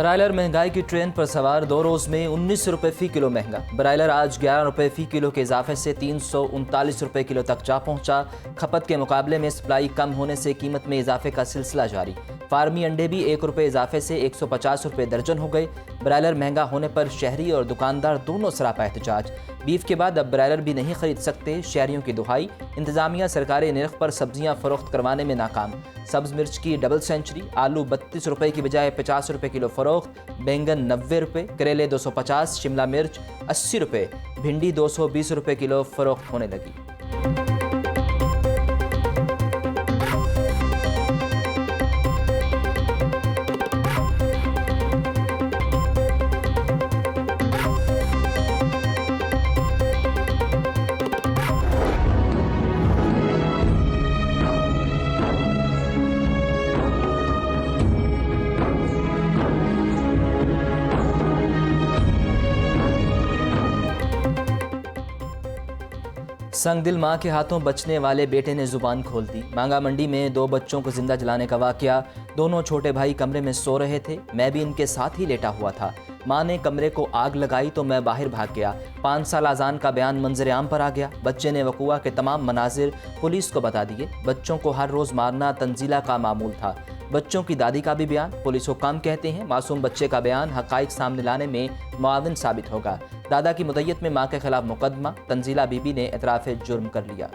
Broiler महंगाई की train पर सवार, 2 रोज़ में 19 रुपये फ़ी किलो महंगा। ब्रायलर आज 11 रुपये फ़ी किलो के इजाफे से 339 रुपये किलो तक जा पहुंचा। खपत के मुकाबले में सप्लाई कम होने से कीमत में इजाफे का सिलसिला जारी। फार्मी अंडे भी 1 रुपये इजाफे से 150 रुपये दर्जन हो गए। ब्रायलर महंगा होने पर शहरी और दुकानदार दोनों सरापा एहतजाज। बीफ के बाद अब ब्रायलर भी नहीं खरीद सकते, शहरियों की दुहाई। इंतजामिया सरकारी निर्ख पर सब्जियां फरोख्त करवाने में नाकाम। सब्ज मिर्च की डबल सेंचुरी, आलू 32 रुपये की बजाय 50 रुपये किलो फरोख्त, बैंगन 90 रुपये, करेले 250, शिमला मिर्च 80 रुपये, भिंडी 220 रुपये किलो फरोख्त होने लगी। संगदिल मां के हाथों बचने वाले बेटे ने जुबान खोल दी। मांगा मंडी में 2 बच्चों को जिंदा जलाने का वाकया। दोनों छोटे भाई कमरे में सो रहे थे, मैं भी इनके साथ ही लेटा हुआ था। मां ने कमरे को आग लगाई तो मैं बाहर भाग गया। 5 साल आजान का बयान मंजर आम पर आ गया। बच्चे ने वकुआ के तमाम मनाजिर पुलिस को बता दिए। बच्चों को हर रोज मारना तंजीला का मामूल था। बच्चों की दादी का भी बयान, पुलिस को कम कहते हैं। मासूम बच्चे का बयान हकाइक सामने लाने में मुआविन साबित होगा। दादा की मुद्दत में मां के खिलाफ मुकदमा, तंजीला बीबी ने एतराफ़ जुर्म कर लिया।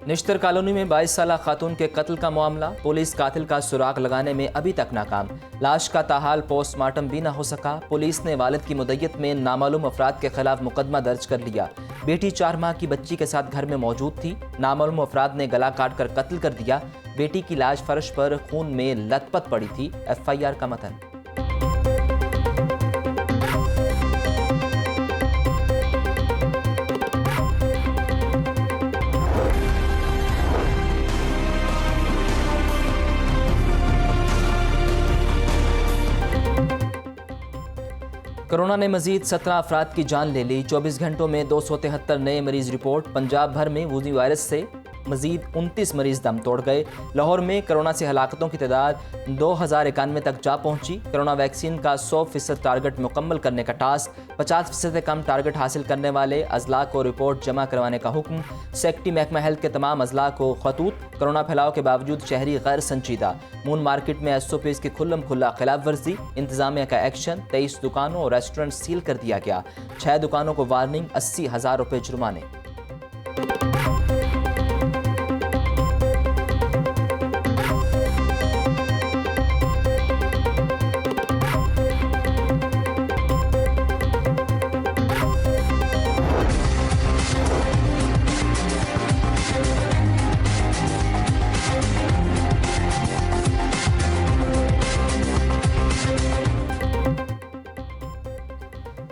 निश्तर कॉलोनी में 22 साला खातून के कत्ल का मामला। पुलिस कातिल का सुराग लगाने में अभी तक नाकाम। लाश का ताहाल पोस्टमार्टम भी न हो सका। पुलिस ने वालिद की मुद्दत में नामालूम अफराद के खिलाफ मुकदमा दर्ज कर लिया। बेटी 4 माह की बच्ची के साथ घर में मौजूद थी। नामालूम अफराद ने गला काट कर कत्ल कर दिया। बेटी की लाश फर्श पर खून में लथपथ पड़ी थी। FIR का मतन। कोरोना ने मजीद 17 अफराद की जान ले ली। 24 घंटों में 273 नए मरीज रिपोर्ट। पंजाब भर में वूजी वायरस से मजीद 29 मरीज दम तोड़ गए। लाहौर में कोरोना से हलाकतों की तादाद 2091 तक जा पहुंची। कोरोना वैक्सीन का 100% टारगेट मुकम्मल करने का टास्क। 50% से कम टारगेट हासिल करने वाले अजला को रिपोर्ट जमा करवाने का हुक्म। सेक्रेटरी महकमा हेल्थ के तमाम अजला को खतूत। कोरोना फैलाव के बावजूद शहरी गैर संजीदा। मून मार्केट में SOPs की खुल्लम खुल्ला खिलाफ वर्जी। इंतजामिया का एक्शन। 23 दुकानों और रेस्टोरेंट सील कर दिया गया। 6 दुकानों को वार्निंग, 80,000 रुपये जुर्माने।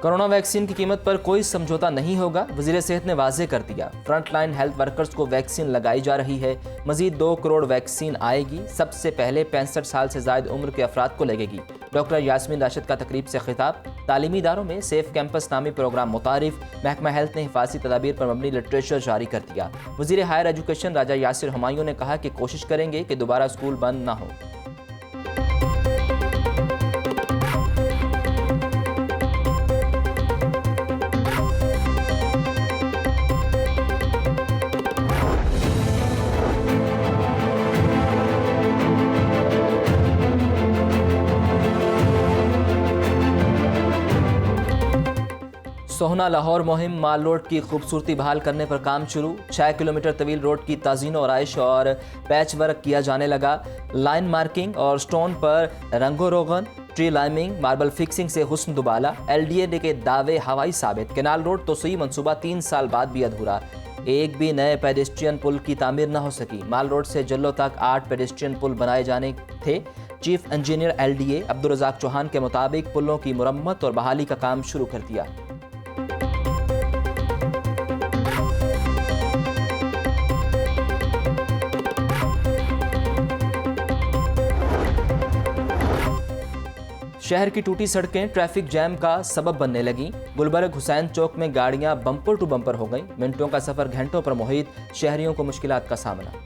कोरोना वैक्सीन की कीमत पर कोई समझौता नहीं होगा, वज़ीर सेहत ने वाज़ेह कर दिया। फ्रंट लाइन हेल्थ वर्कर्स को वैक्सीन लगाई जा रही है। मजीद 2 करोड़ वैक्सीन आएगी। सबसे पहले 65 साल से ज़ायद उम्र के अफराद को लगेगी। डॉक्टर यास्मीन राशिद का तकरीब से खिताब। तालीमी इदारों में सेफ कैंपस नामी प्रोग्राम मुतारिफ। महकमा हेल्थ ने हिफाजती तदाबीर पर मबनी लिटरेचर जारी कर दिया। वज़ीर हायर एजुकेशन राजा यासिर हुमायूं ने कहा कि कोशिश करेंगे कि दोबारा स्कूल बंद ना हो। सोहना लाहौर मुहिम। माल रोड की खूबसूरती बहाल करने पर काम शुरू। 6 किलोमीटर तवील रोड की ताज़ीन और आइश और पैच वर्क किया जाने लगा। लाइन मार्किंग और स्टोन पर रंगो रोगन, ट्री लाइमिंग, मार्बल फिक्सिंग से हुस्न दुबाला। LDA के दावे हवाई साबित। केनाल रोड तोसई मंसूबा 3 साल बाद भी अधूरा। एक भी नए पेडेस्ट्रियन पुल की तामीर न हो सकी। माल रोड से जल्लो तक 8 पेडेस्ट्रियन पुल बनाए जाने थे। Chief engineer LDA Abdul Razzaq Chauhan के मुताबिक पुलों की मुरम्मत और बहाली का काम शुरू कर दिया। शहर की टूटी सड़कें ट्रैफिक जैम का सबब बनने लगीं। गुलबर्ग हुसैन चौक में गाड़ियां बम्पर टू बम्पर हो गईं। मिनटों का सफर घंटों पर मुहित, शहरियों को मुश्किलात का सामना।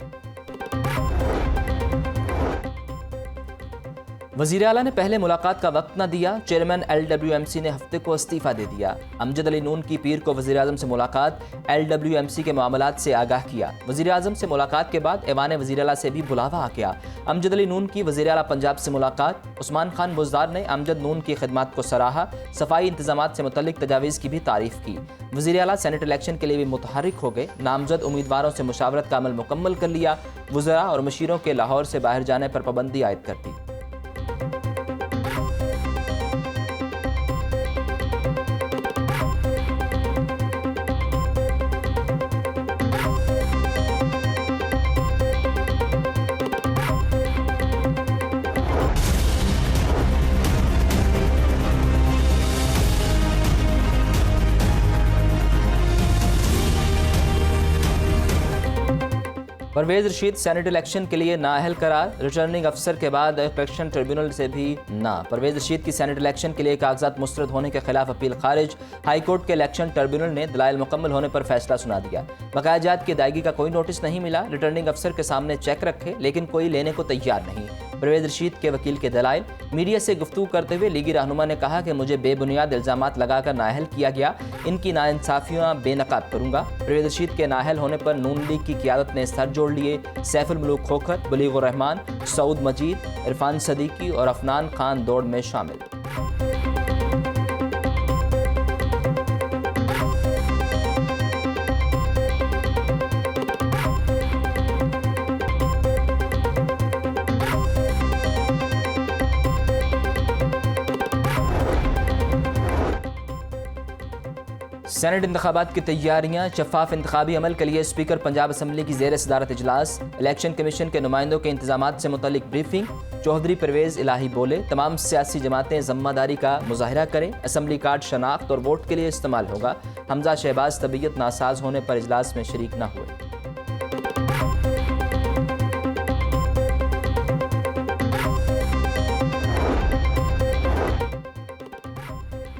वज़ीर आला ने पहले मुलाकात का वक्त न दिया। चेयरमैन LWMC ने हफ्ते को इस्तीफा दे दिया। अमजद अली नून की पीर को वज़ीर आज़म से मुलाकात, LWMC के मामलात से आगाह किया। वज़ीर आज़म से मुलाकात के बाद ऐवान वज़ीर आला से भी बुलावा आ गया। अमजद अली नून की वज़ीर आला पंजाब से मुलाकात। उस्मान खान बुज़दार ने अमजद नून की खिदमात को सराहा। सफाई इंतजामात से मुतल्लिक तजावीज़ की भी तारीफ़ की। वज़ीर आला सेनेट इलेक्शन के लिए भी मुतहरिक हो गए। नामजद उम्मीदवारों से मुशावरत का अमल मुकम्मल कर लिया। वज़रा और मशीरों के लाहौर से बाहर जाने पर पाबंदी आयद कर दी। परवेज रशीद सेनेट इलेक्शन के लिए नाअहल करार। रिटर्निंग अफसर के बाद इलेक्शन ट्रिब्यूनल से भी ना। परवेज रशीद की सेनेट इलेक्शन के लिए कागजात मुस्तरद होने के खिलाफ अपील खारिज। हाई कोर्ट के इलेक्शन ट्रिब्यूनल ने दलाइल मुकम्मल होने पर फैसला सुना दिया। बकाया जात की अदायगी का कोई नोटिस नहीं मिला। रिटर्निंग अफसर के सामने चेक रखे लेकिन कोई लेने को तैयार नहीं। परवेज रशीद के वकील के दलाइल। मीडिया से गुफ्तगू करते हुए लीगी रहनुमा ने कहा कि मुझे बेबुनियाद इल्जामात लगाकर नाअहल किया गया। इनकी नाइंसाफियां बेनकाब करूंगा। परवेज रशीद के नाअहल होने पर नून लीग की क़यादत ने सर जोड़ लिए। सैफुल मलूक खोखर, बलीगुर रहमान, सऊद मजीद, इरफान सदीकी और अफनान खान दौड़ में शामिल। सेनेट इंतखाबात की तैयारियां। शफाफ इंतखाबी अमल के लिए स्पीकर पंजाब असम्बली की ज़ेर सदारत इजलास। इलेक्शन कमीशन के नुमाइंदों के इंतजामात से मुतल्लिक ब्रीफिंग। चौधरी परवेज इलाही बोले, तमाम सियासी जमातें ज़म्मेदारी का मुजाहिरा करें। असम्बली कार्ड शनाख्त और वोट के लिए इस्तेमाल होगा। हमजा शहबाज तबीयत नासाज होने पर इजलास में शरीक न हुए।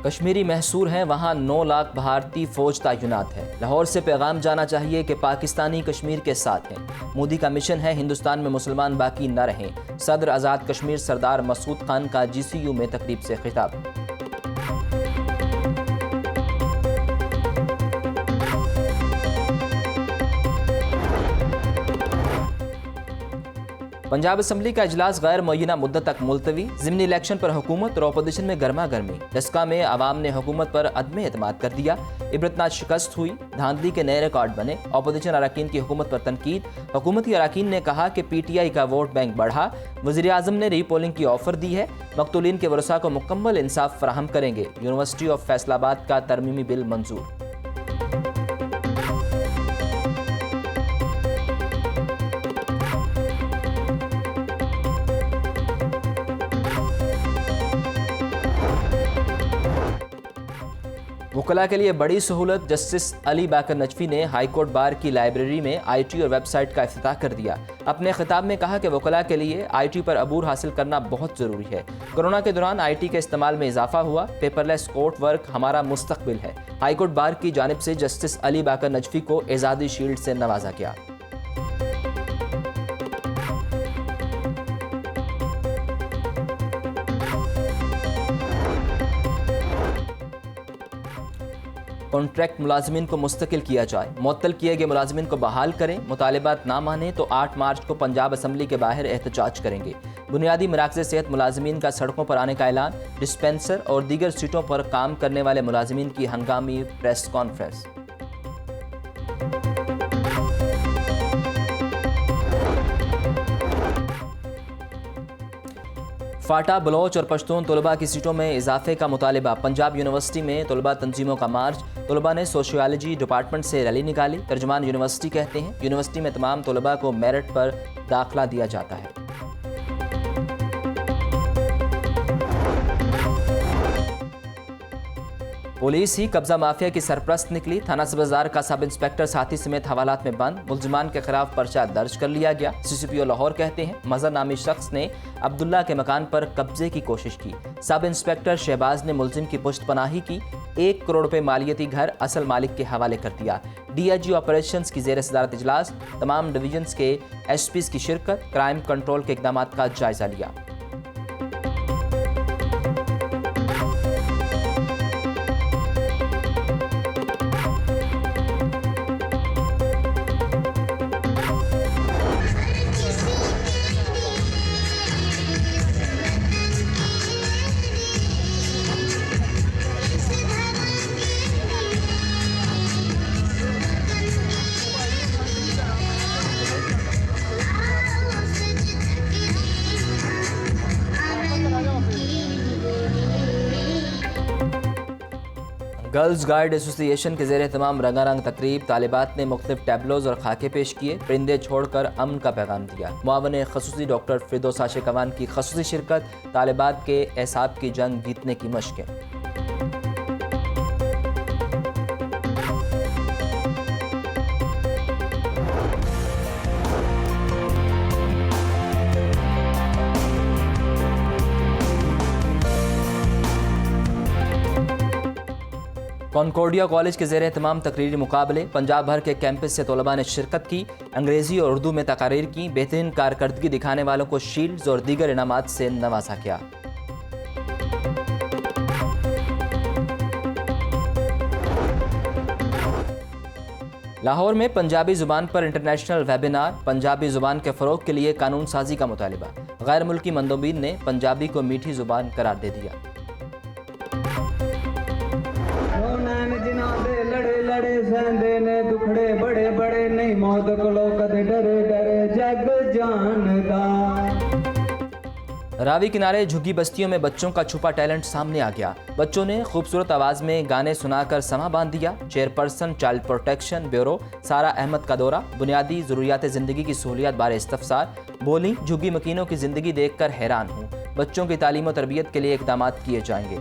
कश्मीरी महसूर हैं, वहाँ 9 लाख भारतीय फौज तैनात है। लाहौर से पैगाम जाना चाहिए कि पाकिस्तानी कश्मीर के साथ हैं। मोदी का मिशन है हिंदुस्तान में मुसलमान बाकी न रहें। सदर आज़ाद कश्मीर सरदार मसूद खान का GCU में तकरीब से खिताब। पंजाब असम्बली का इजलास गैर मुअय्यना मुद्दत तक मुलतवी। ज़िमनी इलेक्शन पर हुकूमत और अपोजिशन में गर्मा गर्मी। डस्का में आवाम ने हुकूमत पर अदम एतमाद कर दिया। इबरतनाक शिकस्त हुई। धांधली के नए रिकॉर्ड बने। अपोजिशन अरकान की हुकूमत पर तनकीद। हुकूमती अरकान ने कहा कि PTI का वोट बैंक बढ़ा। वज़ीर आज़म ने रीपोलिंग की ऑफर दी है। मकतूलीन के वरसा को मुकम्मल इंसाफ फराहम करेंगे। यूनिवर्सिटी ऑफ फैसलाबाद का तरमीमी बिल मंजूर। वकला के लिए बड़ी सहूलत। जस्टिस अली बाकर नजफी ने हाई कोर्ट बार की लाइब्रेरी में IT और वेबसाइट का इफ्तिताह कर दिया। अपने खिताब में कहा कि वकला के लिए IT पर अबूर हासिल करना बहुत ज़रूरी है। कोरोना के दौरान IT के इस्तेमाल में इजाफा हुआ। पेपरलेस कोर्ट वर्क हमारा मुस्तकबिल है। हाई कोर्ट बार की जानिब से जस्टिस अली बाकर नजफी को एजाज़ी शील्ड से नवाजा गया। कॉन्ट्रैक्ट मुलाजमीन को मुस्तकिल किया जाए। मुअत्तल किए गए मुलाजमीन को बहाल करें। मुतालिबात ना माने तो 8 मार्च को पंजाब असम्बली के बाहर एहतजाज करेंगे। बुनियादी मराकज़ सेहत मुलाजमीन का सड़कों पर आने का ऐलान। डिस्पेंसर और दीगर सीटों पर काम करने वाले मुलाजमीन की हंगामी प्रेस कॉन्फ्रेंस। फाटा, बलोच और पश्तून तलबा की सीटों में इजाफे का मुतालिबा। पंजाब यूनिवर्सिटी में तलबा तंजीमों का मार्च। तलबा ने सोशियोलॉजी डिपार्टमेंट से रैली निकाली। तर्जुमान यूनिवर्सिटी कहते हैं यूनिवर्सिटी में तमाम तलबा को मेरिट पर दाखिला दिया जाता है। पुलिस ही कब्जा माफिया की सरप्रस्त निकली। थाना सब्ज़बाजार का सब इंस्पेक्टर साथी समेत हवालात में बंद। मुलजिमान के खिलाफ पर्चा दर्ज कर लिया गया। सीसीपीओ लाहौर कहते हैं मजहर नामी शख्स ने अब्दुल्ला के मकान पर कब्जे की कोशिश की। सब इंस्पेक्टर शहबाज ने मुलजिम की पुश्तपनाही की। 1 करोड़ रुपए मालियती घर असल मालिक के हवाले कर दिया। डीआईजी ऑपरेशंस की ज़ेर सदारत इजलास, तमाम डिवीजन्स के एसपीज़ की शिरकत, क्राइम कंट्रोल के इकदाम का जायजा लिया। गर्ल्स गाइड एसोसिएशन के ज़ेर तमाम रंगारंग तकरीब, तालिबात ने मुख्तलिफ टैबलोज और खाके पेश किए। परिंदे छोड़कर अमन का पैगाम दिया। मुआवन खसूसी डॉक्टर फिरदौस आशिकवान की खसूसी शिरकत, तालिबात के एसाब की जंग जीतने की मशकें। कॉन्कोर्डिया कॉलेज के ज़ेर तमाम तकरीरी मुकाबले, पंजाब भर के कैंपस से तलबा ने शिरकत की। अंग्रेज़ी और उर्दू में तकारीर की। बेहतरीन कारकर्दगी दिखाने वालों को शील्ड्स और दीगर इनामात से नवाजा गया। लाहौर में पंजाबी ज़ुबान पर इंटरनेशनल वेबिनार, पंजाबी ज़ुबान के फ़रोग के लिए कानून साजी का मुतालिबा। गैर मुल्की मंदोबीन ने पंजाबी को मीठी ज़ुबान करार दे दिया। लड़े लड़े सहंदे ने दुखड़े बड़े बड़े, नहीं मौत कोलों कदे डरे डरे जग जानदा। रावी किनारे झुग्गी बस्तियों में बच्चों का छुपा टैलेंट सामने आ गया। बच्चों ने खूबसूरत आवाज़ में गाने सुनाकर समा बांध दिया। चेयरपर्सन चाइल्ड प्रोटेक्शन ब्यूरो सारा अहमद का दौरा, बुनियादी ज़रूरियात ज़िंदगी की सहूलियात बारे इस्तफसार। बोली, झुग्गी मकीनों की ज़िंदगी देखकर हैरान हूँ। बच्चों की तालीम और तरबियत के लिए इक़दामात किए जाएंगे।